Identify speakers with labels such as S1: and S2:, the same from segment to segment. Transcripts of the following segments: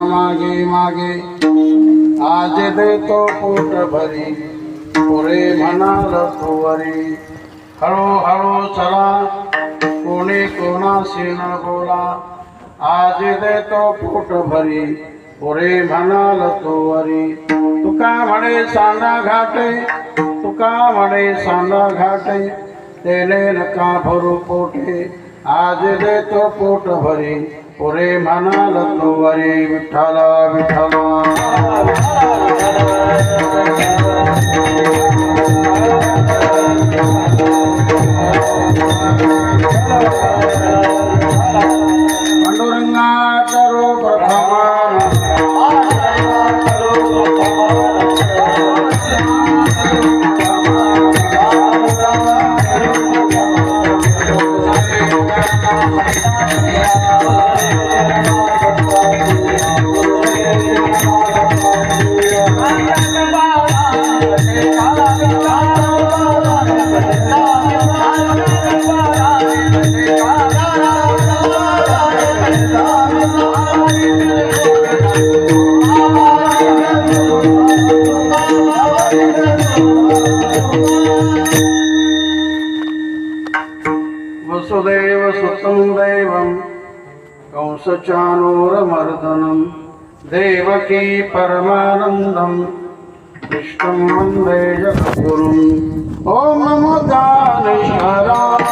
S1: मागे मागे आज देतो पोट भरी पुरे म्हणाल तोवरी हळूहळू चला कोणी कोणाशी न बोला आज देतो पोट भरी पुरे म्हणाल तोवरी तुका म्हणे सांडा घाटे तुका म्हणे सांडा घाटे तेले नका भरू पोटे आज देतो पोट भरी पुरे म्हणाल तोवरी विठ्ठला विठ्ठला पांडुरंगा करो प्रथमान वसुदेव सुतं देवं कंसचाणूरमर्दनं देवकी परमानन्दं कृष्णं वन्दे जगद्गुरुम् ॐ नमो ज्ञानेश्वराय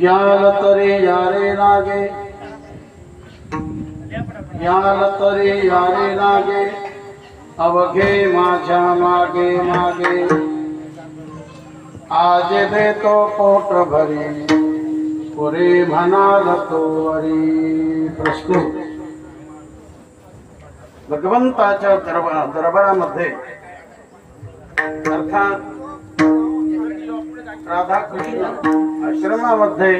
S1: याल तरी यारे लागे याल तरी यारे लागे अवघे माझ्या मागे मागे आज देतो पोट भरी पुरे म्हणाल तोवरी प्रश्न भगवंताच्या दरबारामध्ये अर्थात राधाकृष्ण आश्रमामध्ये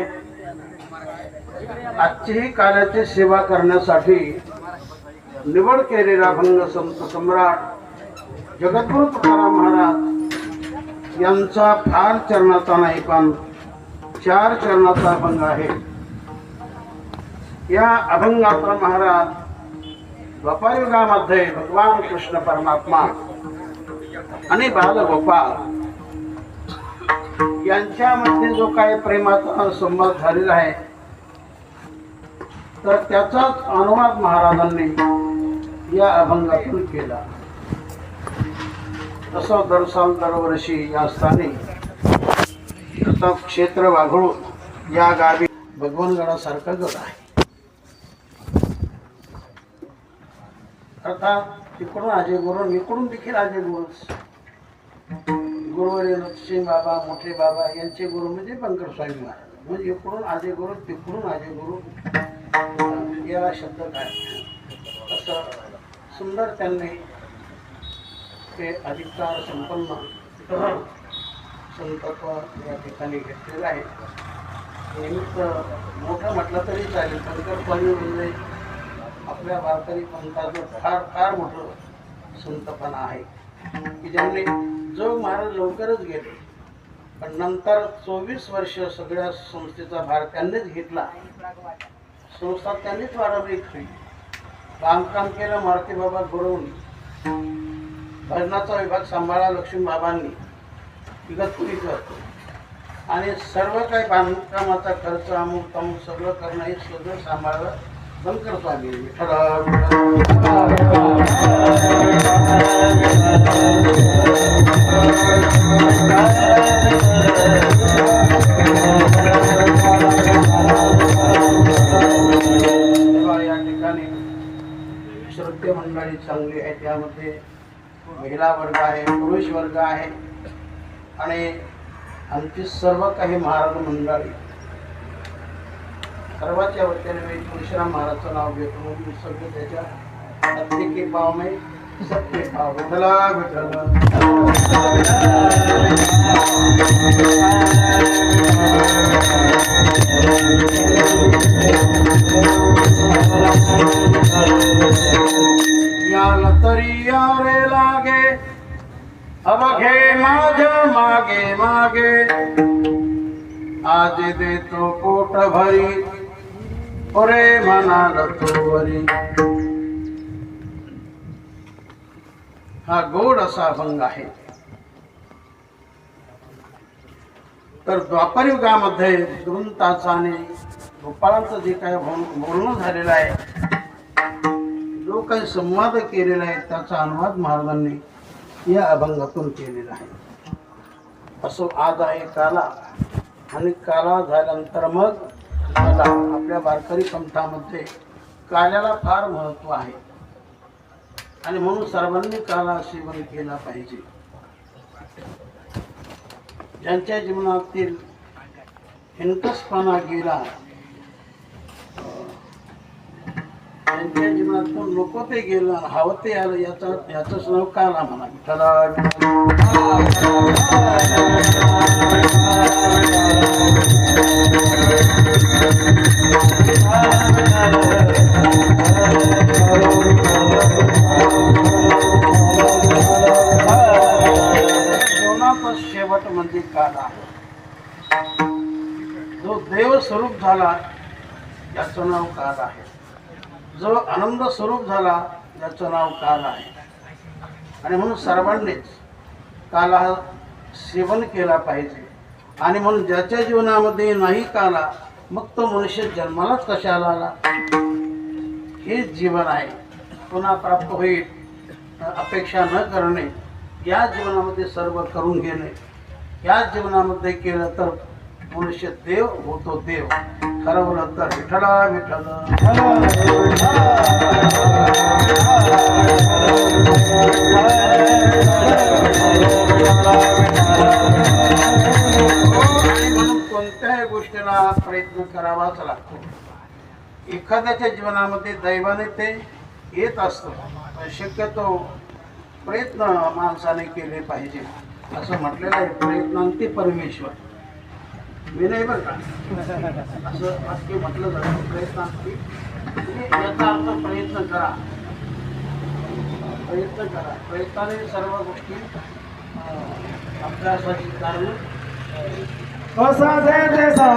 S1: आजची काल्याची सेवा करण्यासाठी निवड केलेला अभंग संत सम्राट जगद्गुरु तुकाराम महाराज यांचा फार चरणाचा नाही पण 4 चरणाचा अभंग आहे। या अभंगात महाराज द्वापार युगामध्ये भगवान कृष्ण परमात्मा आणि बालगोपाल यांच्यामध्ये जो काही प्रेमाचा संवाद झालेला आहे तर त्याचाच अनुवाद महाराजांनी या अभंगातून केला. तसं दरवर्षी या स्थानी प्रताप क्षेत्र वाघळू या गावी भगवानगडासारखा गड आहे. अर्थात तिकडून अजय गुरु, इकडून देखील अजय गुरुच. गुरुवरील सिंग बाबा, मोठे बाबा यांचे गुरु म्हणजे बंकर स्वामी महाराज. म्हणजे इकडून अजय गुरु, तिकडून अजय गुरु या शब्द काय असं सुंदर त्यांनी ते अधिकार संपन्न संतत्व या ठिकाणी घेतलेलं आहे. निमित्त मोठं म्हटलं तरी चालेल. बंकर स्वामी म्हणजे आपल्या वारकरी पंथाचं फार फार मोठं संतपणा आहे की ज्यांनी जो महाराज लवकरच गेले पण नंतर 24 वर्ष सगळ्या संस्थेचा भार त्यांनीच घेतला. संस्था त्यांनीच वाढवली. बांधकाम केलं मारुती बाबा गुरुंनी. भजनाचा विभाग सांभाळा लक्ष्मी बाबांनी इगतपुरी करतो. आणि सर्व काही बांधकामाचा खर्च अमुक तमुक सगळं करणं हे सगळं सांभाळलं बंकर स्वामी. या ठिकाणी श्रोते मंडळी चांगली आहे. त्यामध्ये महिला वर्ग आहे, पुरुष वर्ग आहे आणि आमची सर्व काही महाराज मंडळी सर्वांच्या वतीने मी तुळशीराम महाराजचं नाव घेतो. म्हणून सगळे त्याच्या प्रत्येकी पाव में सबके पाव. विठला विठला याला तरी यारे लागे अवघे माझ मागे मागे आज देतो पोट भरी ओरे म्हणाल तोवरी. हा गोड असा अभंग आहे. तर द्वापर युगामध्ये 2 तासाने गोपाळांचं जे काही बोलणं झालेलं आहे, जो काही संवाद केलेला आहे त्याचा अनुवाद महाराजांनी या अभंगातून केलेला आहे. असो आज आहे काला आणि काला झाल्यानंतर मग काला. आपल्या वारकरी पंथामध्ये काल्याला फार महत्व आहे आणि म्हणून सर्वांनी काला सेवन केला पाहिजे. ज्यांच्या जीवनातील हिणकसपणा गेला, त्यांच्या जीवनातून नको ते गेलं, हवं ते आलं, याचंच नाव काला म्हणा. जीवनाचा शेवट म्हणजे काला. जो देव स्वरूप झाला याचं नाव काल आहे. जो आनंद स्वरूप झाला याचं नाव काल आहे. आणि म्हणून सर्वांनीच काला सेवन केला पाहिजे. आणि म्हणून ज्याच्या जीवनामध्ये नाही काला मग तो मनुष्य जन्मालाच कशाला आला. हेच जीवन आहे. पुन्हा प्राप्त होईल अपेक्षा न करणे, या जीवनामध्ये सर्व करून घेणे, या जीवनामध्ये केलं तर मनुष्य देव होतो. देव ठरवलं तर विठला विठल. म्हणून कोणत्याही गोष्टीला प्रयत्न करावाच लागतो. एखाद्याच्या जीवनामध्ये दैवाने ते येत असतं, शक्यतो प्रयत्न माणसाने केले पाहिजे. असं म्हटलेलं आहे, प्रयत्नांती परमेश्वर. मी नाही बरं का असं वाक्य म्हटलं जातं, प्रयत्नांती. याचा अर्थ प्रयत्न करा, प्रयत्न करा. प्रयत्नाने सर्व गोष्टी अभ्यासाची कारण
S2: साध्य करिता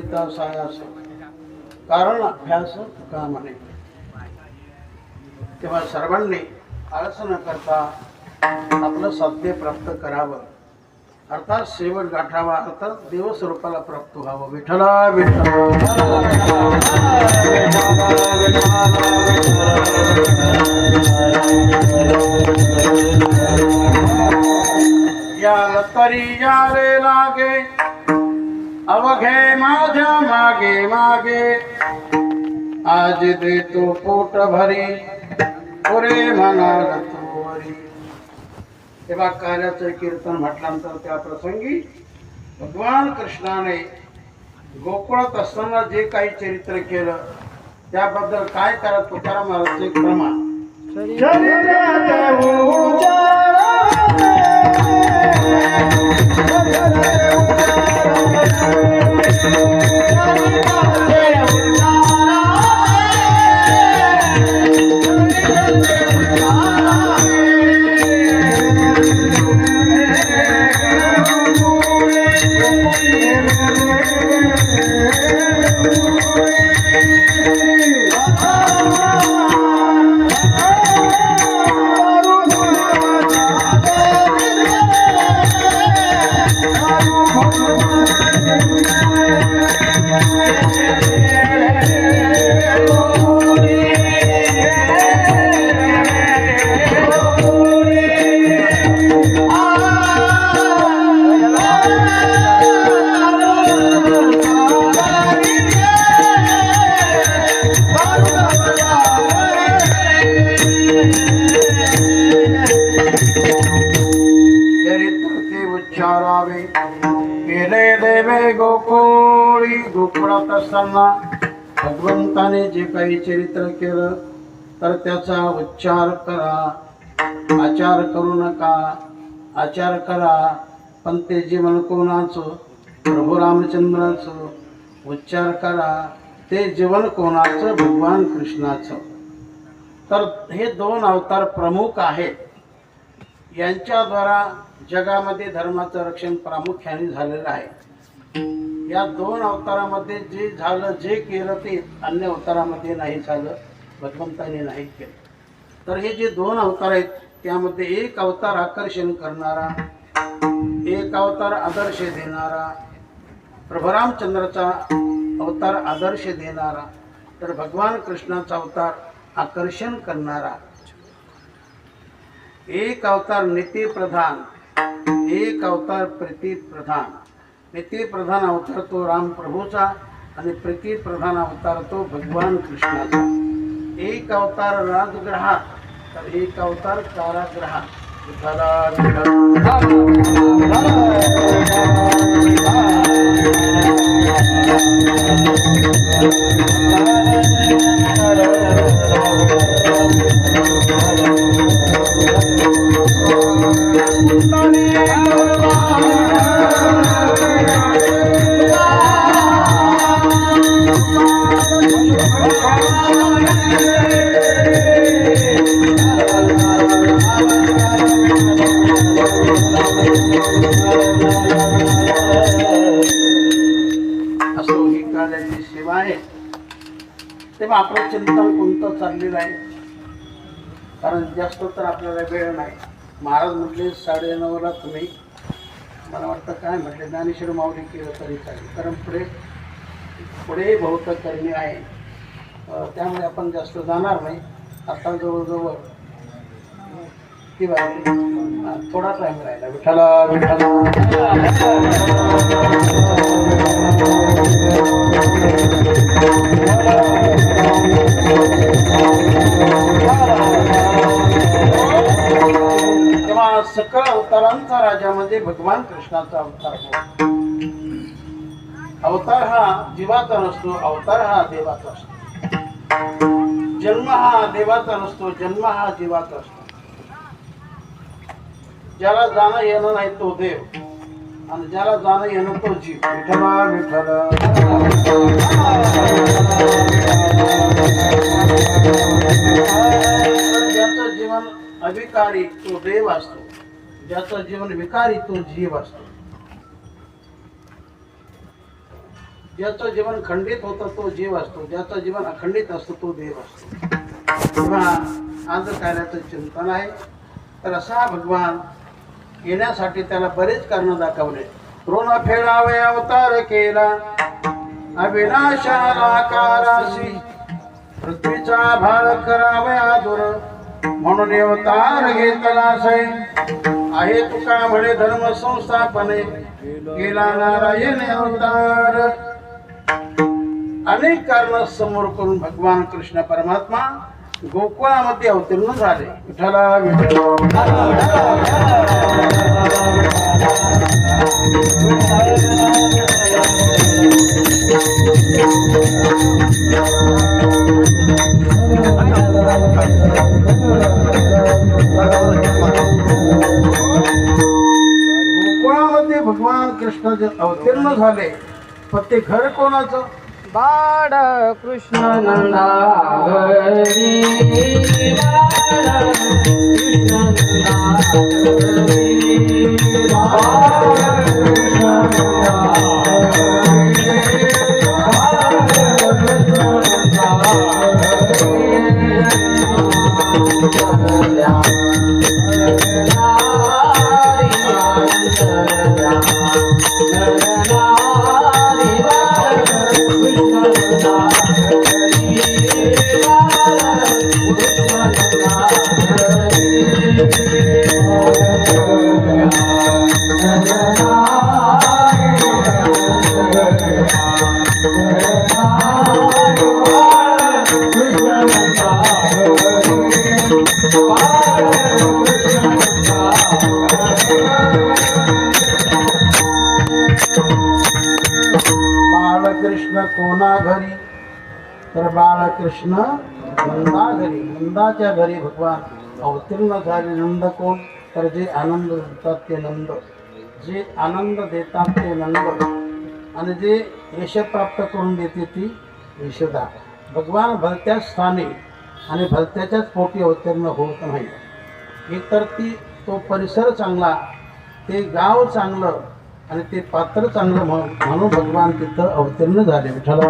S1: करिता सायास कारण अभ्यास तुका म्हणे. तेव्हा सर्वांनी आळस न करता आपलं साध्य प्राप्त करावं, अर्थात शेवट गाठावा, अर्थात देवस्वरूपाला प्राप्त व्हावं. विठ्ठला या तरी यावे लागे अवघे माझ्या मागे मागे, आज देतो पोट भरी पुरे म्हणाल तू वरी. तेव्हा कार्याचं कीर्तन म्हटल्यानंतर त्या प्रसंगी भगवान कृष्णाने गोकुळात असताना जे काही चरित्र केलं त्याबद्दल काय करत तुकाराम महाराजचे प्रमाण. गेले देवे गोकुळी. गोकुळात असताना भगवंताने जे काही चरित्र केलं तर त्याचा उच्चार करा, आचार करू नका. आचार करा पण ते जीवन कोणाचं? प्रभू रामचंद्राचं. उच्चार करा ते जीवन कोणाचं? भगवान कृष्णाचं. तर हे दोन अवतार प्रमुख आहेत. यांच्याद्वारा जगामध्ये धर्माचं रक्षण प्रामुख्याने झालेलं आहे. या दोन अवतारामध्ये जे झालं, जे केलं ते अन्य अवतारामध्ये नाही झालं, भगवंताने नाही केलं. तर हे जे दोन अवतार आहेत त्यामध्ये एक अवतार आकर्षण करणारा, एक अवतार आदर्श देणारा. प्रभू रामचंद्राचा अवतार आदर्श देणारा, तर भगवान कृष्णाचा अवतार आकर्षण करणारा. एक अवतार नीती प्रधान, एक अवतार प्रीती प्रधान. नीती प्रधान अवतार तो राम प्रभूचा आणि प्रीती प्रधान अवतार तो भगवान कृष्णाचा. एक अवतार राजग्रहात तर एक अवतार कारागृहात. असो ही कार्याची सेवा आहे. तेव्हा आपलं चिंतन कोणतं चाललेलं आहे, कारण जास्त तर आपल्याला वेळ नाही. महाराज म्हटले 9:30ला तुम्ही, मला वाटतं काय म्हटले, ज्ञानेश्वर माऊली केलं तरी चालेल, कारण पुढे बहुत करणे आहे. त्यामुळे आपण जास्त जाणार नाही. आता जवळजवळ किंवा थोडा टाइम राहिला. विठ्ठला विठ्ठला तेव्हा सकळ अवतारांचा राजामध्ये भगवान कृष्णाचा अवतार हो. अवतार हा जीवाचा नसतो, अवतार हा देवाचा असतो. जन्म हा देवाचा नसतो, जन्म हा जीवाचा असतो. ज्याला जाणं येणं नाही तो देव, आणि ज्याला जाणं येणं तो जीव. विठ्ठला विठ्ठला ज्याचं जीवन अविकारी तो देव असतो, ज्याचं जीवन विकारी तो जीव असतो. ज्याचं जीवन खंडित होतं तो जीव असतो, ज्याचं जीवन अखंडित असतो तो देव असतो. तेव्हा आज कार्याचं चिंतन आहे. तर असा भगवान येण्यासाठी त्याला बरेच कारण दाखवले. ऋण फेडावे अवतार केला, अविनाशाला कारासी, पृथ्वीचा भार करावे आदुर, म्हणून अवतार घेतला सै. आहे तुका म्हणे धर्म संस्थापने, केला नारायण अवतार. अनेक कारण समोर करून भगवान कृष्ण परमात्मा गोकुळामध्ये अवतीर्ण झाले. विठ्ठला गोकुळामध्ये भगवान कृष्ण जे अवतीर्ण झाले, पण ते घर कोणाचं?
S2: बाळ कृष्ण नंदा हरी, बाळ कृष्ण नंदा हरी, बाळ कृष्ण नंदा हरी, बाळ कृष्ण नंदा
S1: बाळकृष्ण कोणा घरी? तर बाळकृष्ण नंदा घरी, नंदाच्या घरी भगवान अवतीर्ण झाले. नंद कोण? तर जे आनंद देतात ते नंद, जे आनंद देतात ते नंद, आणि जे यश प्राप्त करून देते ती यशोदा. भगवान भलत्या स्थानी आणि भलत्याच्याच पोटी अवतीर्ण होत नाही. इतर तो परिसर चांगला, ते गाव चांगलं आणि ते पात्र चांगलं म्हणून भगवान तिथं अवतीर्ण झाले. विठ्ठला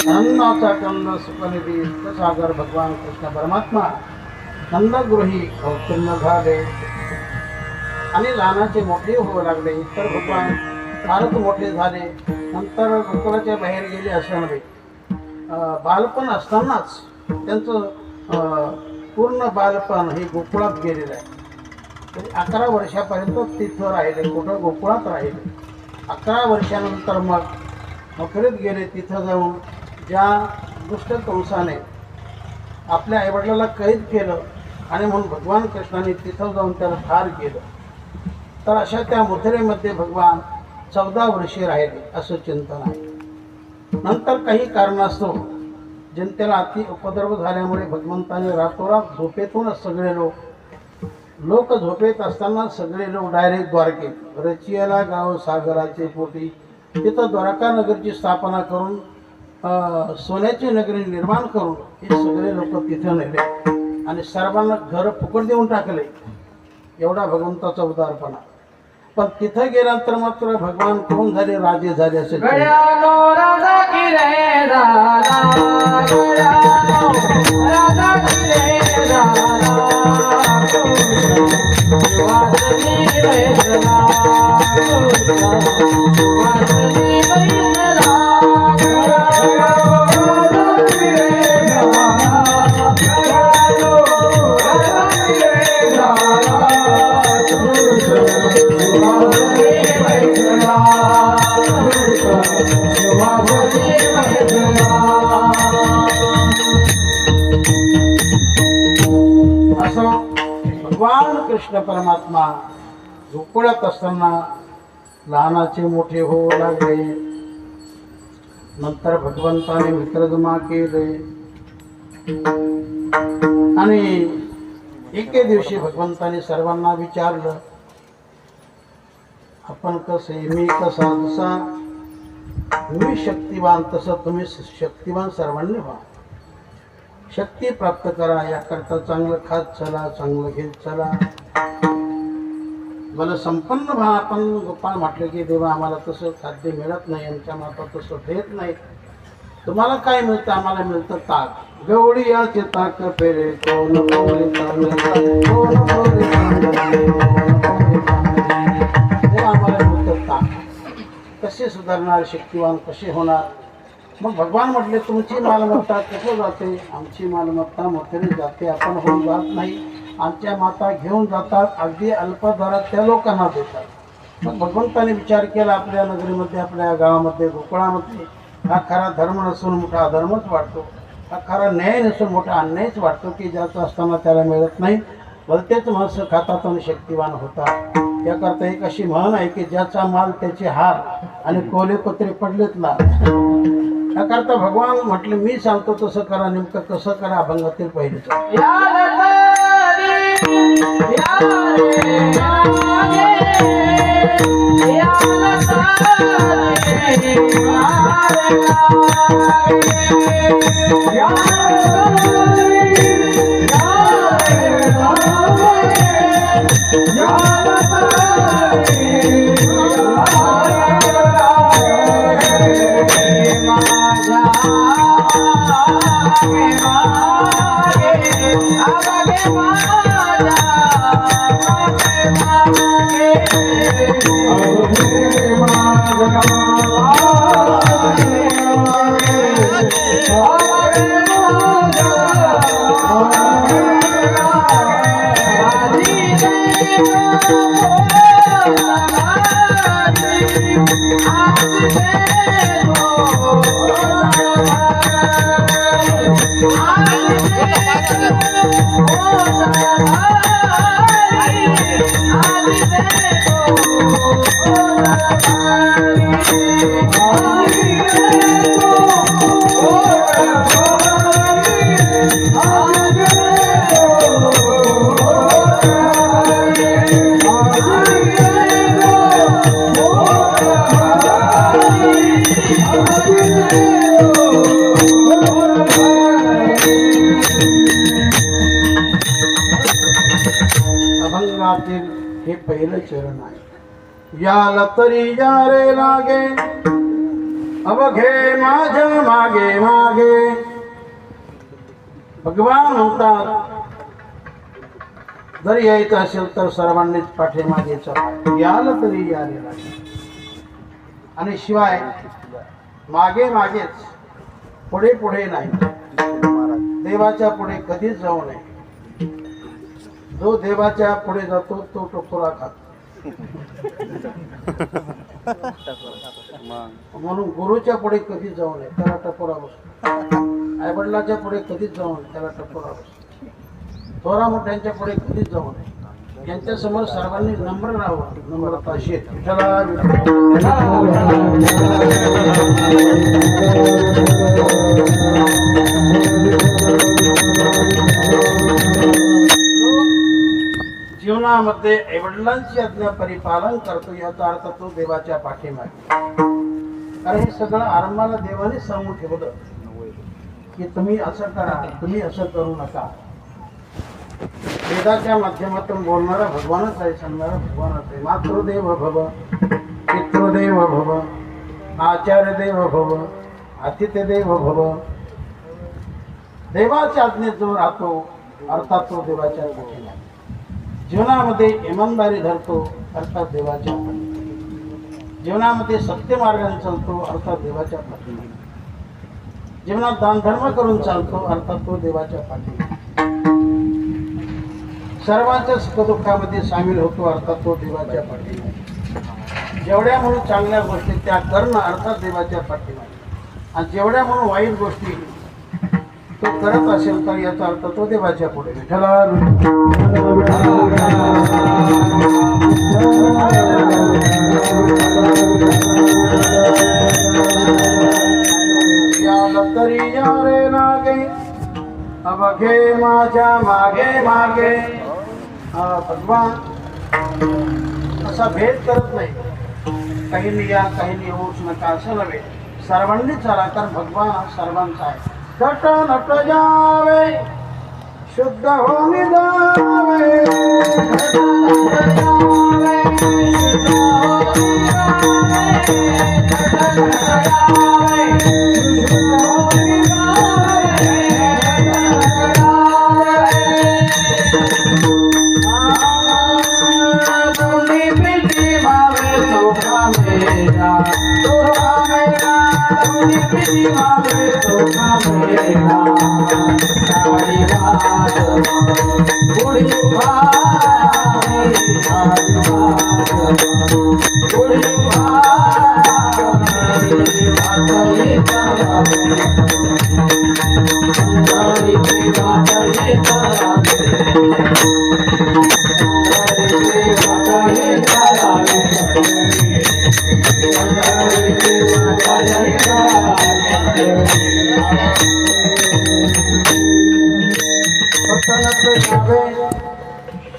S1: अन्नाचा कंद सुखनिधी सागर भगवान कृष्ण परमात्मा नंदगृही अवतीर्ण झाले आणि लहानाचे मोठे होऊ लागले. इतर भगवान फारच मोठे झाले. नंतर गोकुळाच्या बाहेर गेले असं नव्हे, बालपण असतानाच त्यांचं पूर्ण बालपण हे गोकुळात गेलेलं आहे. तरी 11 वर्षापर्यंत तिथं राहिले, कुठं गोकुळात राहिले. 11 वर्षानंतर मग मथुरेत गेले. तिथं जाऊन ज्या दुष्ट कंसाने आपल्या आईवडिलाला कैद केलं आणि म्हणून भगवान कृष्णाने तिथं जाऊन त्याला ठार केलं. तर अशा त्या मथुरेमध्ये भगवान 14 वर्षे राहिले असं चिंतन आहे. नंतर काही कारणास्तव जनतेला अति उपद्रव झाल्यामुळे भगवंताने रातोरात झोपेतूनच सगळे लोक झोपेत असताना सगळे लोक डायरेक्ट द्वारकेत रचियाला गाव सागराचे पोटी तिथं द्वारका नगरची स्थापना करून सोन्याची नगरी निर्माण करून हे सगळे लोक तिथं नेले आणि सर्वांना घर फुकट देऊन टाकले. एवढा भगवंताचा उदारपणा. पण तिथं गेल्यानंतर मात्र भगवान कोण झाले? राजे झाले असे. भगवान कृष्ण परमात्मा गोकुळात असताना लहानाचे मोठे होऊ लागले. नंतर भगवंताने मित्र जमा केले आणि एके दिवशी भगवंताने सर्वांना विचारलं, आपण कसे? मी कसा? जसा मी शक्तिवान तसं तुम्ही शक्तिवान सर्वांनी व्हा. शक्ती प्राप्त करा. याकरता चांगलं खात चला, चांगलं घेत चला. मला संपन्न व्हा. आपण गोपाळ म्हटलं की देवा आम्हाला तसं खाद्य मिळत नाही, आमच्या माता तसं देत नाही. तुम्हाला काय मिळतं? आम्हाला मिळतं ताक. गवळी याचे ताक फेरे कोण कोणी चांगले, कोण कोणी चांगले, कोण कोणी चांगले. देवा आम्हाला मिळतं ताक. कसे सुधारणार? शक्तिवान कसे होणार? मग भगवान म्हटले तुमची मालमत्ता कसं जाते? आमची मालमत्ता मोठ्याने जाते, आपण होऊन जात नाही. आमच्या माता घेऊन जातात, अगदी अल्पदरात त्या लोकांना देतात. मग भगवंताने विचार केला आपल्या नगरीमध्ये, आपल्या गावामध्ये, गोकुळामध्ये, हा खरा धर्म नसून मोठा अधर्मच वाटतो, हा खरा न्याय नसून मोठा अन्यायच वाटतो की ज्याचं असताना त्याला मिळत नाही. भलतेच माणसं खातात आणि शक्तिवान होतात. त्याकरता एक अशी म्हण आहे की ज्याचा माल त्याचे हार आणि कोले पत्रे पडलेत ना. त्याकरता भगवान म्हटले मी सांगतो तसं करा. नेमकं कसं करा? अभंगातील पहिलेच अभंगातील हे पहिलं चरण आहे. याला तरी या रे लागे अवघे माझ्या मागे मागे. भगवान म्हणतात जर यायचं असेल तर सर्वांनीच पाठीमागे चला. याला तरी या रे लागे. आणि शिवाय मागे मागेच, पुढे पुढे नाही. देवाच्या पुढे कधीच जाऊ नये. जो देवाच्या पुढे जातो तो टपोरा खातो. म्हणून गुरुच्या पुढे कधीच जाऊ नये, त्याला टपोरा बसतो. आईवडिलाच्या पुढे कधीच जाऊ नये, त्याला टपोरा बसतो. थोरा मोठ्यांच्या पुढे कधीच जाऊ नये. यांच्या समोर सर्वांनी नम्र राहावं. नम्रता शेत जीवनामध्ये आईवडिलांची आज्ञा परिपालन करतो, याचा अर्थ तो देवाच्या पाठीमागे. कारण हे सगळं आरंभाला देवाने सांगून ठेवलं की तुम्ही असं करा, तुम्ही असं करू नका. वेदाच्या माध्यमातून बोलणारा भगवानच आहे, सांगणारा भगवानच आहे. मातृदेव भव, पितृदेव भव, आचार्य देव भव, अतिथी देव भव. देवाच्या आज्ञेत जो राहतो अर्थात तो देवाच्या पाठीमागे. जीवनामध्ये इमानदारी धरतो अर्थात देवाच्या पाठीमागे. जीवनामध्ये सत्य मार्गाने चालतो अर्थात देवाच्या पाठीमागे. जीवनात दानधर्म करून चालतो अर्थात तो देवाच्या पाठीमागे. सर्वांच्या सुखदुःखामध्ये सामील होतो अर्थात तो देवाच्या पाठीमागे. जेवढ्या म्हणून चांगल्या गोष्टी त्या करणं अर्थात देवाच्या पाठीमागे. आणि जेवढ्या म्हणून वाईट गोष्टी तो करत असेल तर याचा अर्थ तो देवाच्या पुढे. तरी या रे लागे अवघे माझ्या मागे मागे. भगवान असा भेद करत नाही. काहींनी या काहींनी होऊच नका असं नव्हे. सर्वांनी चला, कारण भगवान सर्वांचा आहे. घट नट जावे शुद्ध होऊन जावे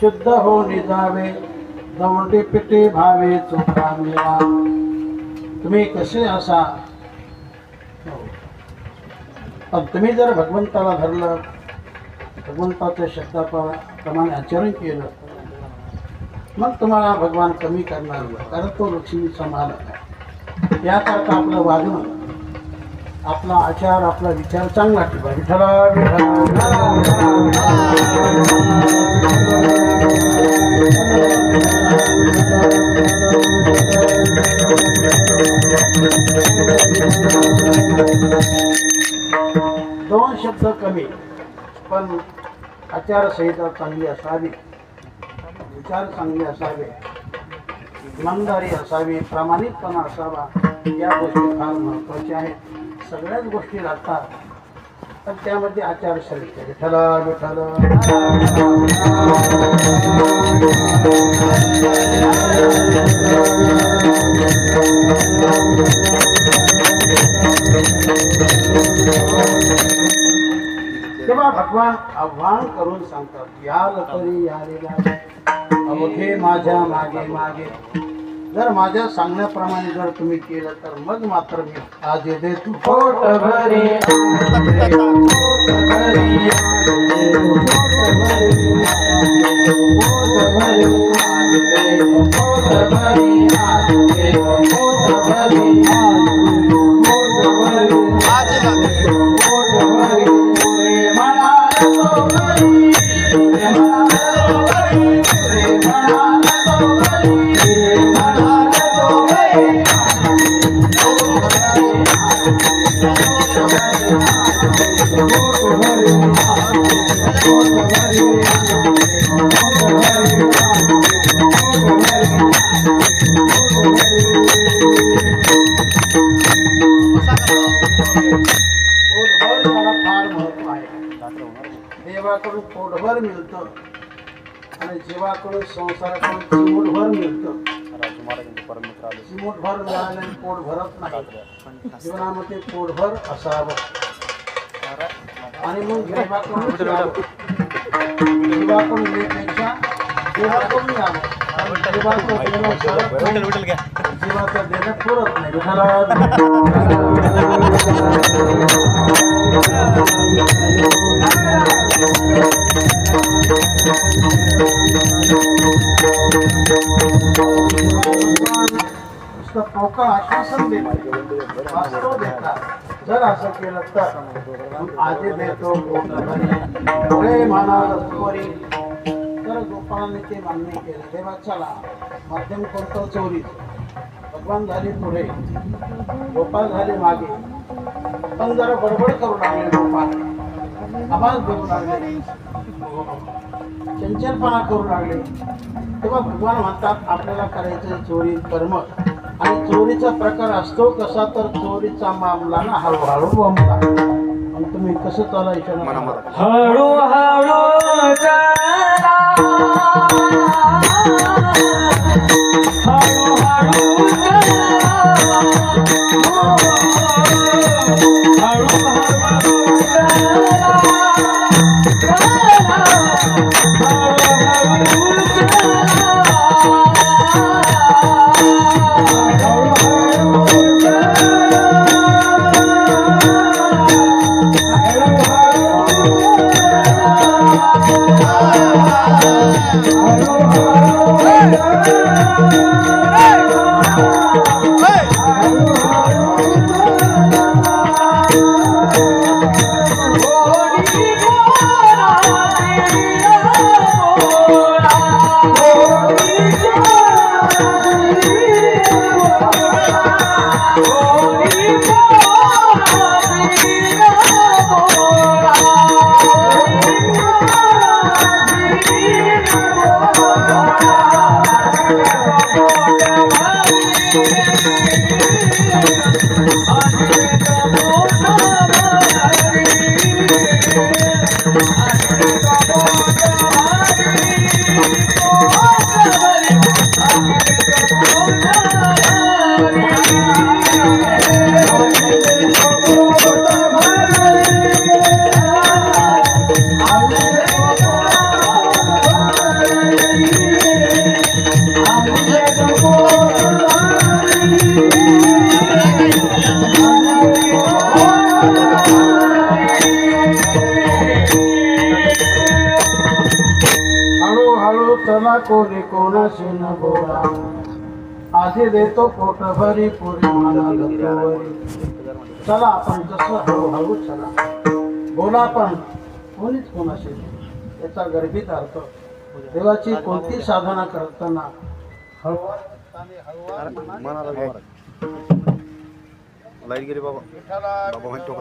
S1: शुद्ध होऊन जावे दवंडी पिटी भावे चोखा मेवा तुम्ही कसे असा पण तुम्ही जर भगवंताला धरलं भगवंताच्या शब्दाप्रमाणे आचरण केलं मग तुम्हाला भगवान कमी करणार नाही कारण तो लक्ष्मीचा मालक आहे याकरता आपलं वागणं आपला आचार आपला विचार चांगला ठेवा दोन शब्द कमी पण आचारसंहिता चांगली असावी विचार चांगले असावे इमानदारी असावी प्रामाणिकपणा असावा या गोष्टी फार महत्त्वाच्या आहेत सगळ्याच गोष्टी लागतात पण त्यामध्ये आचारसंहिता विठ्ठला विठ्ठल तेव्हा भगवान आव्हान करून सांगतात याल तरी यालेला अवघे माझ्या मागे मागे जर माझ्या सांगण्याप्रमाणे जर तुम्ही केलं तर मग मात्र मी आज दे तू पोट भरी देवाकडून पोटभर मिळतं आणि जीवाकडून संसाराकडून चिमूटभर मिळतं चिमूटभर मिळाल्याने पोट भरत नाही जीवनामध्ये पोटभर असावं आणि मग जीवाकडून येण्यापेक्षा देवाकडून यावं जीवाचं देणं पुरत नाही पोका आश्वासन देतात वास्तव देतात जर असं केलं तर आधी देतो पुढे म्हणाल चोरी तर गोपाळाने ते मान्य केलं तेव्हा चला माध्यम कोणतं चोरी भगवान झाले पुढे गोपाळ झाले मागे पण जरा बडबड करू लागले गोपाळ आवाज देऊ लागले चंचलपणा करू लागले तेव्हा भगवान म्हणतात आपल्याला करायचं चोरी कर्म आणि चोरीचा प्रकार असतो कसा तर चोरीचा मामला ना हळूहळू बंबला आणि तुम्ही कसं चालायचं
S2: हळूहळू
S1: हळूहळू चला कोणी कोणाशी न बोला आधी देतो पोट भरी पुरी मला लतवरी. चला आपण जसं हळूहळू चला बोला पण कोणीच कोणाशी नाही. याचा गर्भित अर्थ देवाची कोणती साधना करताना
S3: लाईट गेली बाबा बाबा म्हणतो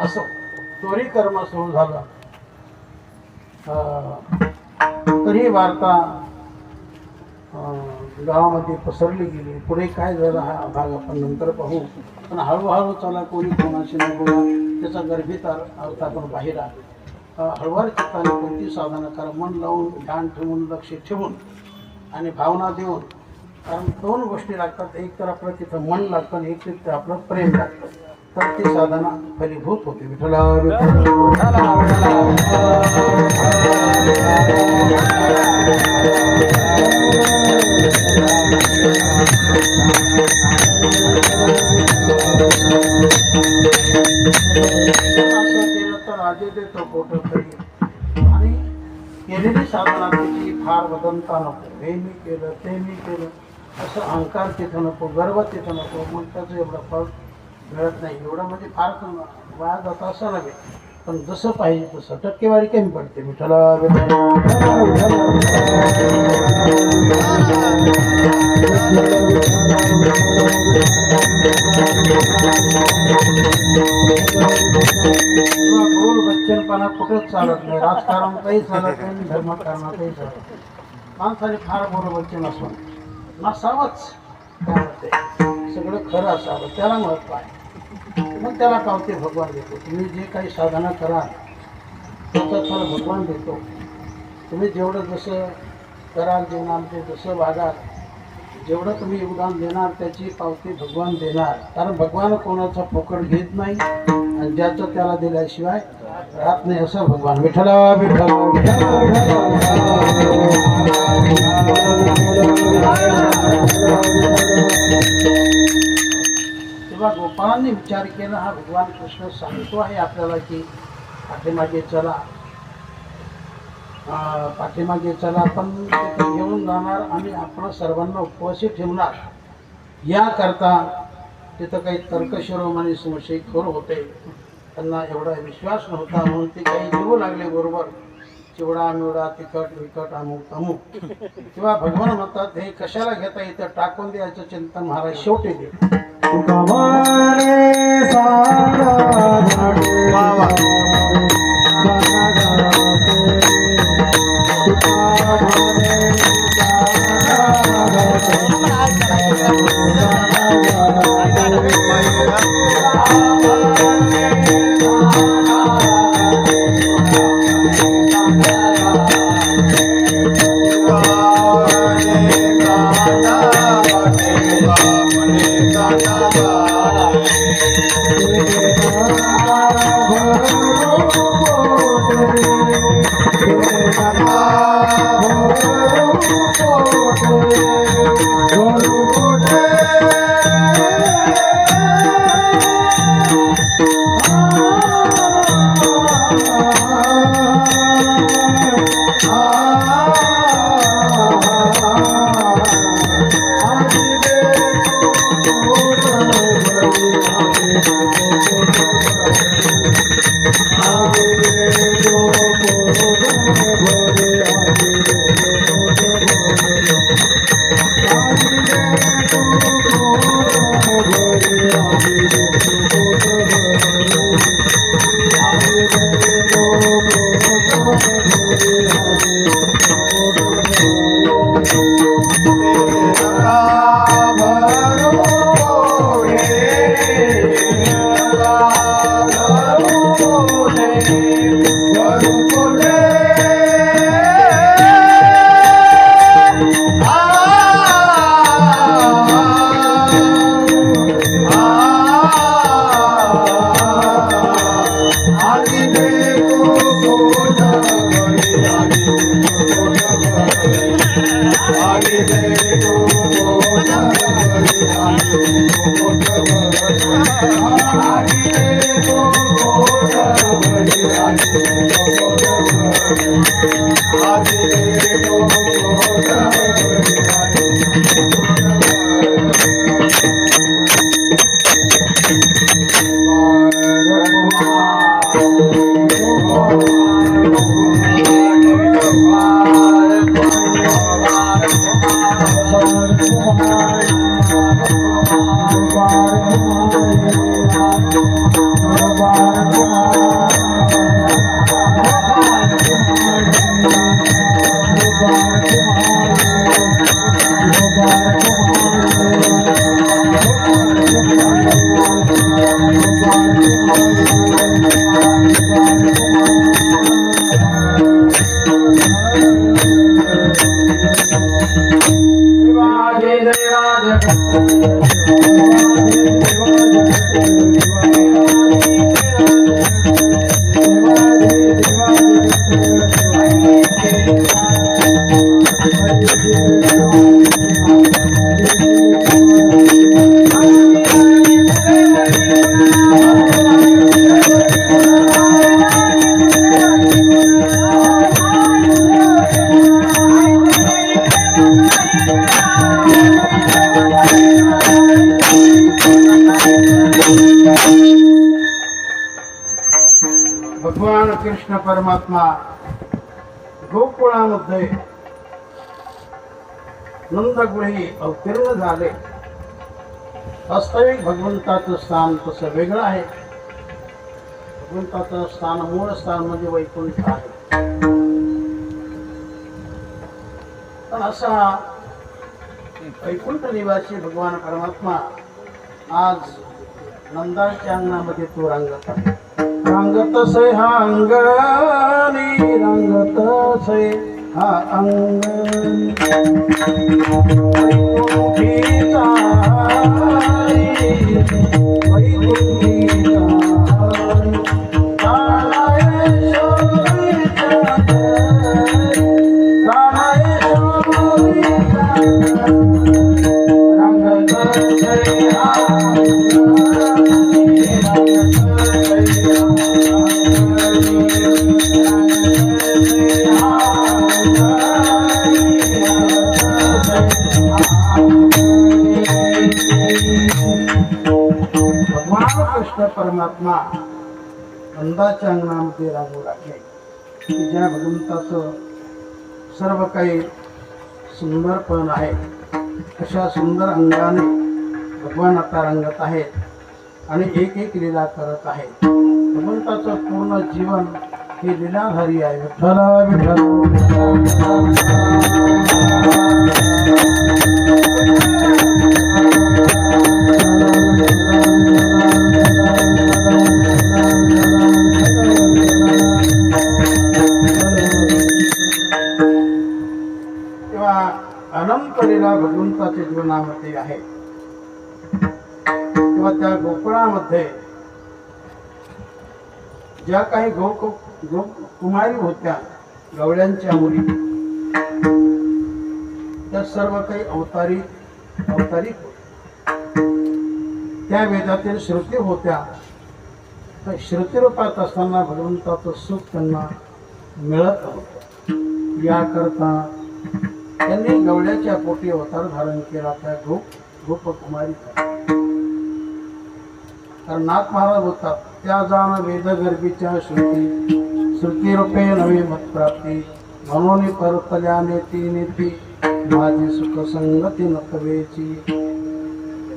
S1: असो चोरी कर्म सुरू झालं. तरी वार्ता गावामध्ये पसरली गेली. पुढे काय झालं हा भाग आपण नंतर पाहू. पण हळूहळू चला कोणी कोणाशी न बोला त्याचा गर्भित अर्थ आपण बाहेर आलो. हळूवार चित्ताने कोणती साधना करा मन लावून ध्यान ठेवून लक्ष ठेवून आणि भावना देऊन. कारण दोन गोष्टी लागतात. एक तर आपलं तिथं मन लागतं आणि एक तिथं आपलं प्रेम लागतं. तर ती साधना फलीभूत होते. विठ्ठला असं केलं तर आधी देतो पोट तरी. आणि केलेली साधना त्याची फार वदंता नको. हे मी केलं ते मी केलं असं अहंकार तिथं नको गर्व तिथं नको. मग त्याचं एवढं फळ मिळत नाही. एवढं म्हणजे फार वाया जातं असं नव्हे. पण जसं पाहिजे तसं टक्केवारी कमी पडते. विठ्ठला बोल बच्चनपणा कुठेच चालत नाही. राजकारणातही चालत नाही धर्मकारणातही चालत नाही. माणसाने फार बोल बच्चन असून नसावंच. त्यामध्ये सगळं खरं असावं त्याला महत्त्व आहे. मग त्याला पावते भगवान देतो. तुम्ही जे काही साधना कराल त्याचं फळ भगवान देतो. तुम्ही जेवढं जसं कराल जीवनामध्ये जसं वागाल जेवढं तुम्ही योगदान देणार त्याची पावती भगवान देणार. कारण भगवान कोणाचा फुकट घेत नाही आणि ज्याचं त्याला दिल्याशिवाय राहत नाही असं भगवान. विठ्ठला विठ्ठला तेव्हा गोपाळांनी विचार केला. हा भगवान कृष्ण सांगतो आहे आपल्याला की पाठीमागे चला पाठीमागे चला. पण तिथे घेऊन जाणार आणि आपण सर्वांना उपवासी ठेवणार. याकरता तिथं काही तर्कशिरोमणी संशयखोर होते. त्यांना एवढा विश्वास नव्हता म्हणून ते काही लिहू लागले बरोबर चिवडा मिवडा तिखट विकट अमुक अमुक. तेव्हा भगवान म्हणतात हे कशाला घेता इथं टाकून द्यायचं चिंतन महाराज शेवटी दे.
S3: वा
S1: भगवान कृष्ण परमात्मा गोकुळामध्ये नंदगृही अवतीर्ण झाले. वास्तविक भगवंताचं स्थान तसं वेगळं आहे. भगवंताचं स्थान, मूळ स्थान म्हणजे वैकुंठ आहे. पण असा वैकुंठ निवासी भगवान परमात्मा आज नंदाच्या अंगणामध्ये तो रंगत आहे. रंगत से हा अंगणी, रंगत से हा अंगणी, वैकुंठीचा वैकुंठीचा कृष्ण परमात्मा नंदाच्या अंगणामध्ये रांगू लागले की ज्या भगवंताचं सर्व काही सुंदरपण आहे, अशा सुंदर अंगाने भगवान आता रंगत आहेत आणि एक एक लीला करत आहेत. भगवंताचं पूर्ण जीवन हे लीलाधारी आहे. विठ्ठल विठ्ठल अनंत लीला भगवंताच्या जीवनामध्ये आहे. तेव्हा त्या गोकुळामध्ये ज्या काही कुमारी होत्या, गवळ्यांच्या मुली, त्या सर्व काही अवतारिक होत्या. त्या वेदातील श्रुती होत्या. तर श्रुतिरूपात असताना भगवंताचं सुख त्यांना मिळत नव्हतं. याकरता त्यांनी गवळ्याच्या पोटी अवतार धारण केला, त्या गोपकुमारी. कारण नाथ महाराज होतात, त्या जाण वेद गर्भीच्या श्रुतीरूपे नवी मतप्राप्ती, म्हणून परतल्या नेती माझी सुख संगती नकवेची.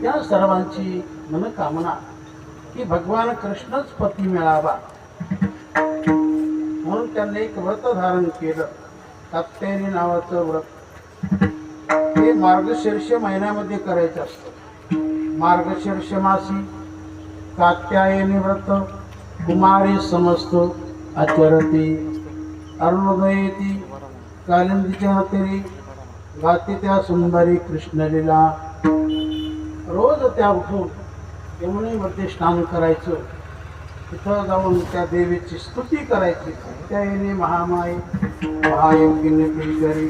S1: त्या सर्वांची मनकामना की भगवान कृष्णच पती मिळावा, म्हणून त्यांनी एक व्रत धारण केलं, कात्यायनी नावाचं व्रत. हे मार्गशीर्ष महिन्यामध्ये करायचं असतं. मार्गशीर्ष मासी कात्यायनी व्रत कुमारी समस्त आचरती, अरुणोदयेती कालिंदीच्या तेरी गाती त्या सुंदरी कृष्णलीला. रोज त्या उठून यमुनेमध्ये स्नान करायचं, तिथं जाऊन त्या देवीची स्तुती करायची. कात्यायनी महामाई महायोगिनी पिलकरी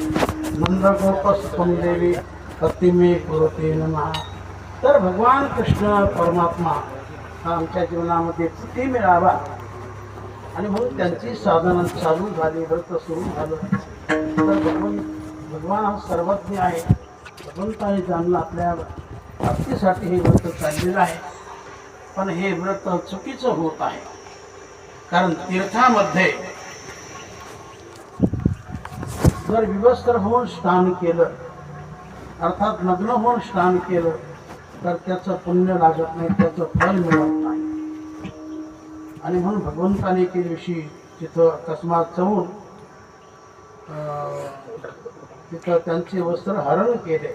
S1: नंदगोपस्तम देवी प्रतिमे कुरुते नमः. तर भगवान कृष्ण परमात्मा हा आमच्या जीवनामध्ये पती मिळावा, आणि म्हणून त्यांची साधना चालू झाली, व्रत सुरू झालं. तर भगवान हा सर्वज्ञ आहे. भगवंताने जाणलं आपल्या प्राप्तीसाठी हे व्रत चाललेलं आहे. पण हे व्रत चुकीचं होत आहे. कारण तीर्थामध्ये जर विवस्त्र होऊन स्नान केलं, अर्थात नग्न होऊन स्नान केलं, तर त्याचं पुण्य लागत नाही, त्याचं फल मिळत नाही. आणि म्हणून भगवंताने एके दिवशी तिथं अकस्मात जाऊन तिथं त्यांचे वस्त्र हरण केले.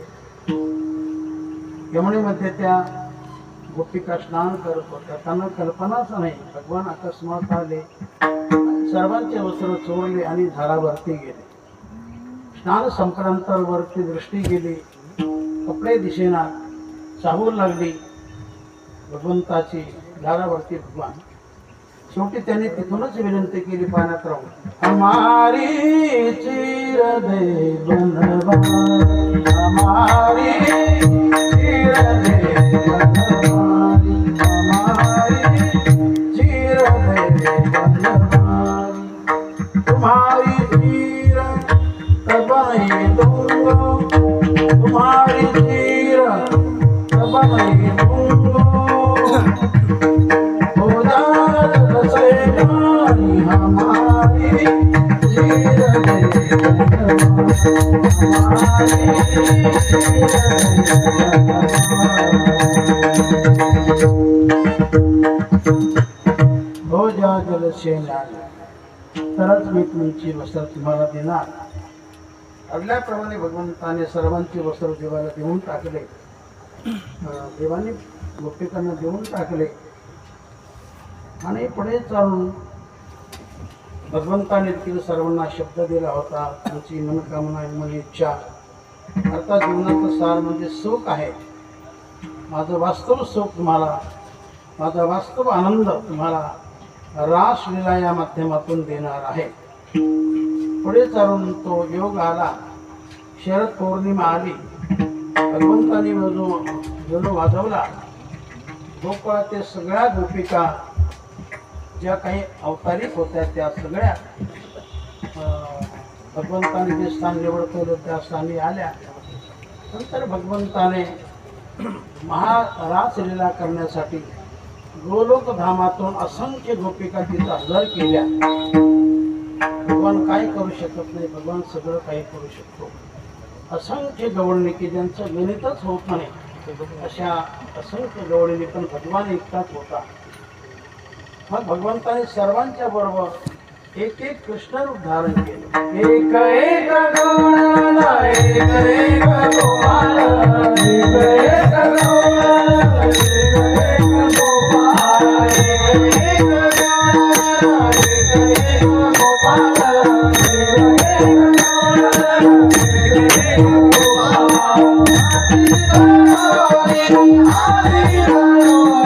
S1: यमुनेमध्ये त्या गोपिका स्नान करत होत्या. त्यांना कल्पनाच नाही, भगवान अकस्मात आले, सर्वांचे वस्त्र चोरले आणि झाडावरती गेले. स्नान संपल्यानंतर वरती दृष्टी गेली, कपडे दिसेना, चाहूल लागली भगवंताची, झाडावरती भगवान. शेवटी त्यांनी तिथूनच विनंती केली पाण्यात राहून, हमारी चीर दे बनवारी, हमारी चीर दे बनवारी, हमारी चीर दे बनवारी, तुम्हारी चीर तब नहीं दूंगा, तुम्हारी चीर तब नहीं दूंगा, हो जाए सैनानी हमारी चीर दे हो जा जल सेनानी, तरच मी तुमची वस्त्र तुम्हाला देणार. अडल्याप्रमाणे भगवंताने सर्वांची वस्त्र देवाला देऊन टाकले. देवाने गोपिकांना देऊन टाकले. आणि पुढे चालून भगवंताने देखील सर्वांना शब्द दिला होता, तुमची मनकामना मन इच्छा. अर्थात जीवनाचं सार म्हणजे सुख आहे. माझं वास्तव सुख तुम्हाला, माझा वास्तव आनंद तुम्हाला रासलीला या माध्यमातून देणार आहे. पुढे चालून तो योग आला. शरद पौर्णिमा आली. भगवंताने वेणू वाजवला. गोकुळातील सगळ्या गोपिका ज्या काही अवतारिक होत्या त्या सगळ्या भगवंताने जे स्थान निवड केलं त्या स्थानी आल्या. नंतर भगवंताने महारासलीला करण्यासाठी गोलोकधामातून असंख्य गोपिका तिथं हजर केल्या. भगवान काय करू शकत नाही, भगवान सगळं काही करू शकतो. असंख्य गवळणी ज्यांचं गणितच होत नाही, अशा असंख्य गवळणी पण भगवान एकटाच होता. मग भगवंताने सर्वांच्या बरोबर एक एक कृष्ण रूप धारण केलं. एक एक गवळाला, एक एक गोपाला, एक एक गवळाला, एक एक गोपाला, एक एक गवळाला, एक एक गोपाला, एक एक गवळाला, एक एक गोपाला, हरी हरी हरी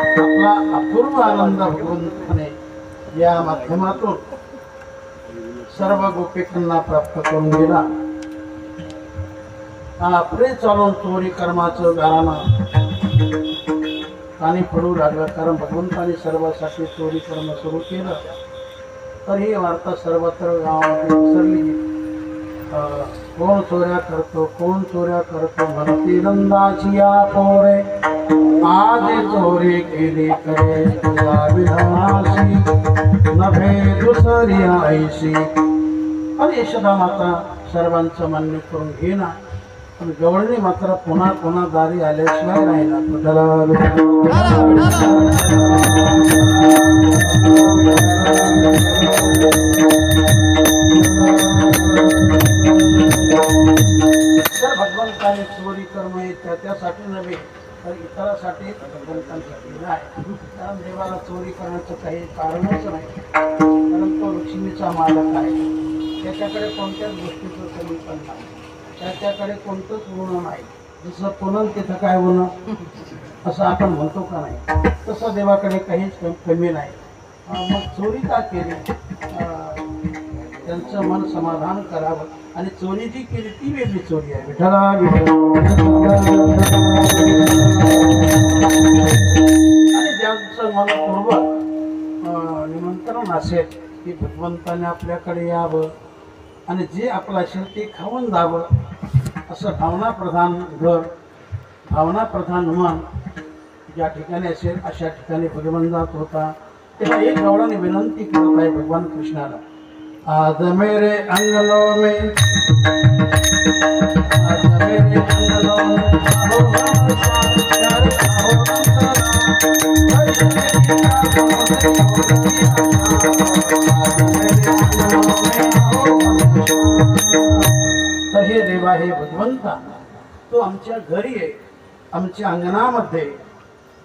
S1: आपला अपूर्व आनंद भगवंताने या माध्यमातून सर्व गोपिकांना प्राप्त करून दिला. पुढे चालून चोरी कर्माचं गाणं कानी पडू लागलं, कारण भगवंताने सर्वांसाठी चोरी कर्म सुरू केलं. तर ही वार्ता सर्वत्र गावामध्ये पसरली. कोण चोऱ्या करतो म्हणती नंदाची या पोरे, आज चोरी केली करे तुझा विधानाशी, नभे दुसरी आईशी. आणि यशोदा माता सर्वांचं मान्य करून घेना, पण गवळणी मात्र पुन्हा पुन्हा दारी आल्याशिवाय राहिला. तर भगवंताने चोरी कर्म हे त्यासाठी नव्हे तर इतरासाठी भगवंतांसाठी नाही. कारण देवाला चोरी करण्याचं काही कारणच नाही, कारण तो लक्ष्मीचा मालक आहे. त्याच्याकडे कोणत्याच गोष्टीचं कमी पण नाही, त्याच्याकडे कोणतंच ऋण नाही. जसं पुनम तिथं काय होणं असं आपण म्हणतो का नाही, तसं देवाकडे काहीच कमी नाही. मग चोरी का केली? त्यांचं मन समाधान करावं. आणि चोरी जी केली ती वेगळी चोरी आहे. विठ्ठला आणि ज्यांचं मनपूर्वक निमंत्रण असेल की भगवंताने आपल्याकडे यावं आणि जे आपलं असेल ते खाऊन जावं, असं भावनाप्रधान घर, भावनाप्रधान मन ज्या ठिकाणी असेल अशा ठिकाणी भगवान जात होता. तेव्हा एक गवळाने विनंती करत आहे भगवान कृष्णाला, आज मेरे अंगलों में, आज मेरे अंगलों में आओ प्यारे तर हे देवा, हे भगवंता, तो आमच्या घरी आहे, आमच्या अंगणामध्ये,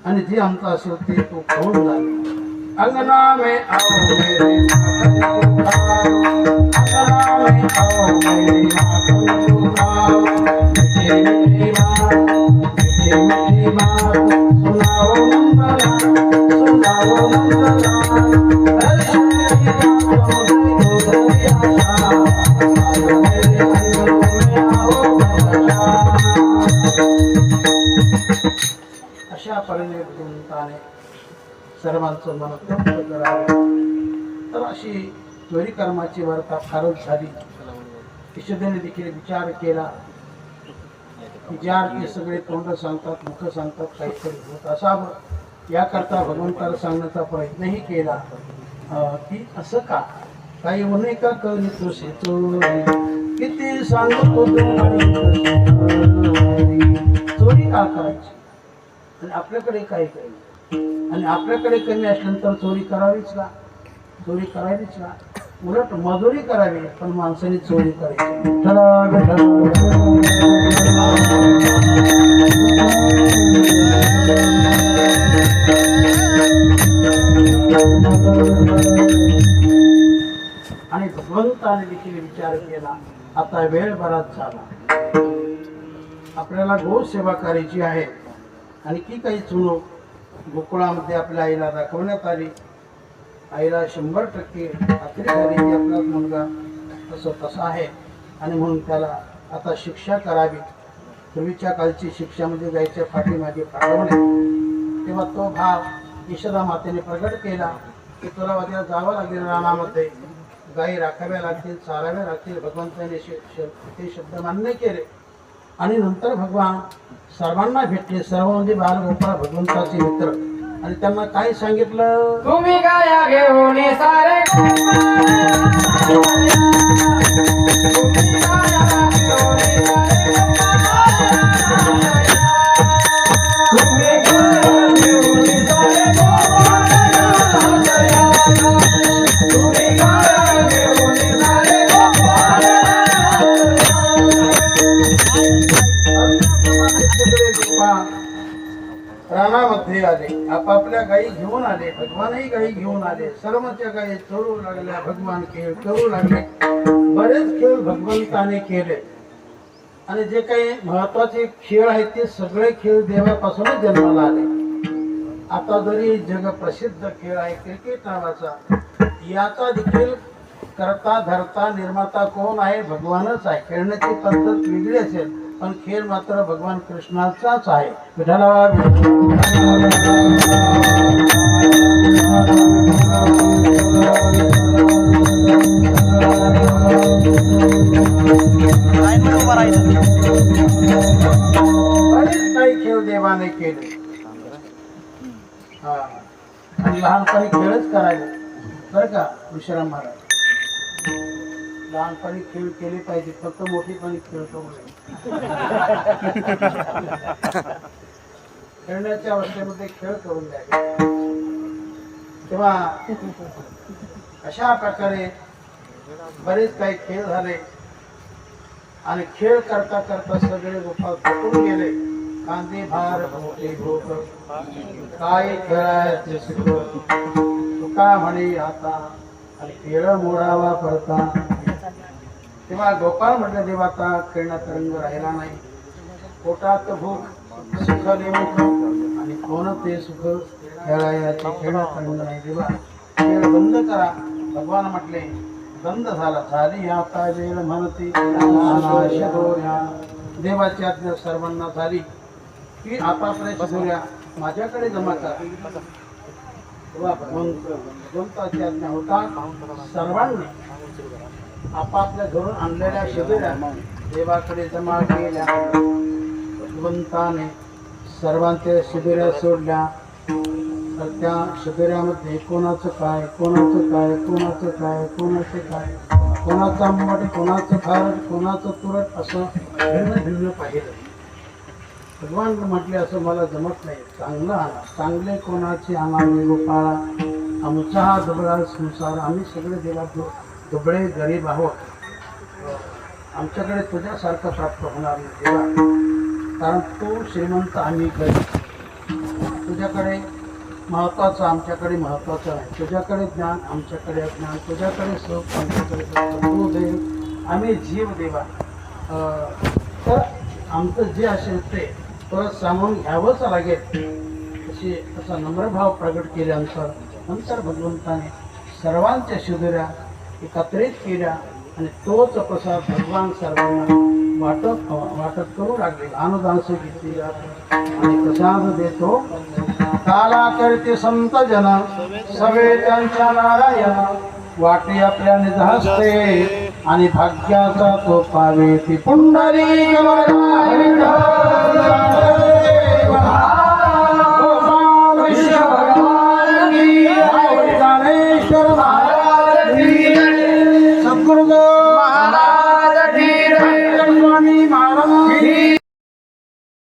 S1: आणि जे आमचं असेल ते तो खाऊन जाईल. अंगना में आओ मेरे माखन को खाओ, अंगना में आओ मेरे माखन को खाओ, मीठी मीठी बात, मीठी मीठी बात सुनाओ नंदलाल, सुनाओ नंदलाल. दर्शन की बात मुझे दो आशा, आज मेरे अंगनों में आओ भगवान. अशा परीने भगवंताने सर्वांचं मन तृप्त करावं. तर अशी चोरी कर्माची वार्ता फारच झाली. यशोदेने देखील विचार केला की ज्या अर्थी सगळे तोंड सांगतात, मुख सांगतात, काहीतरी होत असावं. याकरता भगवंताला सांगण्याचा प्रयत्नही केला की असं का काही होणे का कधी तुझे चोरी, किती सांगतो चोरी का करायची, आणि आपल्याकडे काय काही, आणि आपल्याकडे कमी असल्यानंतर चोरी करावीच का? चोरी करावीच का? उलट मजुरी करावी, पण माणसाने चोरी करायची. आणि भगवंताने देखील विचार केला, आता वेळ बराच झाला, आपल्याला गो सेवा करायची आहे. आणि की काही चुनो गोकुळामध्ये आपल्या आईला दाखवण्यात आली. आईला 100% खात्री झाली की आपला मुलगा तसा आहे, आणि म्हणून त्याला आता शिक्षा करावी. पूर्वीच्या कालची शिक्षा म्हणजे जायच्या पाठीमागे पाठवणे. तेव्हा तो भाव यशोदा मातेने प्रगट केला की तुला उद्या जावं लागेल रानामध्ये, गायी राखाव्या लागतील, चाराव्या लागतील. भगवंताने ते शब्द मान्य केले. आणि नंतर भगवान सर्वांना भेटले, सर्व म्हणजे बालगोपाळ भगवंताचे मित्र. आणि त्यांना काय सांगितलं,
S2: तुम्ही गाया घेऊन सारे तुम्ही
S1: आले, आपापल्या गायी घेऊन आले, भगवानही गायी घेऊन आले, सर्वच्या गायी चोरू लागल्या, भगवान खेळ करू लागले. बरेच खेळ भगवंताने केले आणि जे काही महत्वाचे खेळ आहेत ते सगळे खेळ देवापासूनच जन्माला आले. आता जरी जगप्रसिद्ध खेळ आहे क्रिकेट नावाचा, याचा देखील करता धरता निर्माता कोण आहे? भगवानच आहे. खेळण्याची पद्धत वेगळी असेल पण खेळ मात्र भगवान कृष्णाचाच आहे. विठ्ठला बरेच काही खेळ देवाने केले. हा, आणि लहानपणी खेळच करायचे बरं का विश्राम महाराज. लहानपणी खेळ केले पाहिजे, फक्त मोठीपणी खेळतो खेळण्याच्या अवस्थेमध्ये खेळ करून द्यावे. तेव्हा अशा प्रकारे बरेच काही खेळ झाले आणि खेळ करता करता सगळे गोपाळ थकून गेले. कांदे भार मोठे भोक काय खेळायचे सुख तुका म्हणे आता आणि खेळ मोडावा पडता. तेव्हा गोपाळ म्हटलं देवा आता खेळण्यात रंग राहिला नाही. पोटात भूक सुख नेमूक आणि कोणते सुख खेळायचे खेळण्यात रंग नाही. देवा खेळ बंद करा. भगवान म्हटले बंद झाला. झाली आता वेळ म्हणते देवाची आज्ञा सर्वांना झाली की आपापल्या शिदोऱ्या माझ्याकडे जमा करा. तेव्हा भगवंताची आज्ञा होता. सर्वांनी आपापल्या घरून आणलेल्या शिदोऱ्या देवाकडे जमा केल्या. भगवंताने सर्वांच्या शिदोऱ्या सोडल्या. तर त्या शिदोऱ्यामध्ये कोणाचं काय कोणाचं काय कोणाचं काय कोणाचं काय, कोणाचं आंबट कोणाचं खारट कोणाचं तुरट असं भिन्न भिन्न पाहिलं. भगवान म्हटले असं मला जमत नाही. चांगलं आणा. चांगले कोणाचे आणावे गोपाळा. आमचा हा दुबळा संसार. आम्ही सगळे देवा दुबळे गरीब आहोत. आमच्याकडे तुझ्यासारखं प्राप्त होणार नाही देवा, कारण तू श्रीमंत आम्ही गरीब. तुझ्याकडे महत्वाचं आमच्याकडे महत्वाचं आहे. तुझ्याकडे ज्ञान आमच्याकडे अज्ञान. तुझ्याकडे सुख आमच्याकडे सुख. तू देव आम्ही जीव देवा. तर आमचं जे असेल ते परत सामावून घ्यावंच लागेल असा नम्रभाव प्रगट केल्यानंतर नंतर भगवंताने सर्वांच्या शिदोऱ्या एकत्रित केल्या आणि तोच प्रसाद भगवान सर्वांना वाटप करू लागले. अनुदान घेतली आणि प्रसाद देतो. काला करते संत जन सवे त्यांच्या नारायण. वाटे आपल्या निधहस्ते आणि भाग्याचा तो पावे ती पुंडरी